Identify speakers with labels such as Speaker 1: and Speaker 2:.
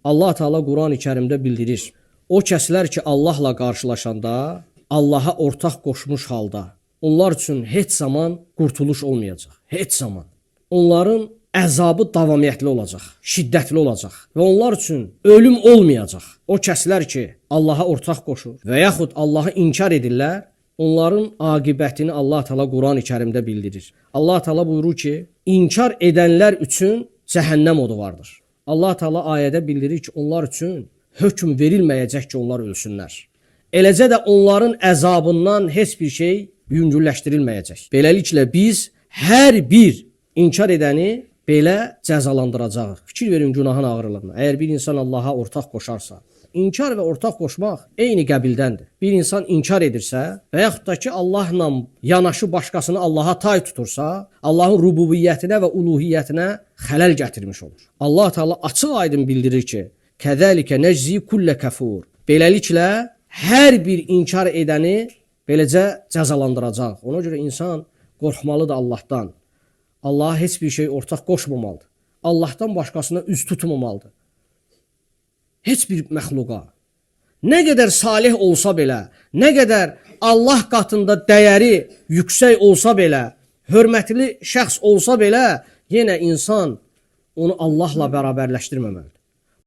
Speaker 1: Allah Teala Quran-ı Kərimdə bildirir. O kəslər ki, Allahla qarşılaşanda, Allaha ortaq qoşmuş halda, onlar üçün heç zaman qurtuluş olmayacaq. Heç zaman. Onların əzabı davamiyyətli olacaq, şiddətli olacaq və onlar üçün ölüm olmayacaq. O kəslər ki, Allaha ortaq qoşur və yaxud Allahı inkar edirlər, onların aqibətini Allah Teala Quran-ı Kərimdə bildirir. Allah Teala buyurur ki, inkar edənlər üçün cəhənnəm odu vardır. Allah Teala ayədə bildirir ki, onlar üçün hökm verilməyəcək ki, onlar ölsünlər. Eləcə də onların əzabından heç bir şey yüngülləşdirilməyəcək. Beləliklə biz hər bir inkar edəni belə cəzalandıracağıq. Fikir verin günahın ağırlığına. Əgər bir insan Allaha ortaq qoşarsa, inkar və ortaq qoşmaq eyni qəbildəndir. Bir insan inkar edirsə və yaxud da ki, Allahla yanaşı başqasını Allaha tay tutursa, Allahın rububiyyətinə və uluhiyyətinə xələl gətirmiş olur. Allah Teala açıq-aydın bildirir ki, kəzəlikə neczi kullə kəfur. Beləliklə, hər bir inkar edəni beləcə cəzalandıracaq. Ona görə insan qorxmalıdır Allahdan. Allaha heç bir şey ortaq qoşmamalıdır. Allahdan başqasına üz tutmamalıdır. Heç bir məxluqa. Nə qədər salih olsa belə, nə qədər Allah qatında dəyəri yüksək olsa belə, hörmətli şəxs olsa belə, yenə insan onu Allahla bərabərləşdirməməlidir.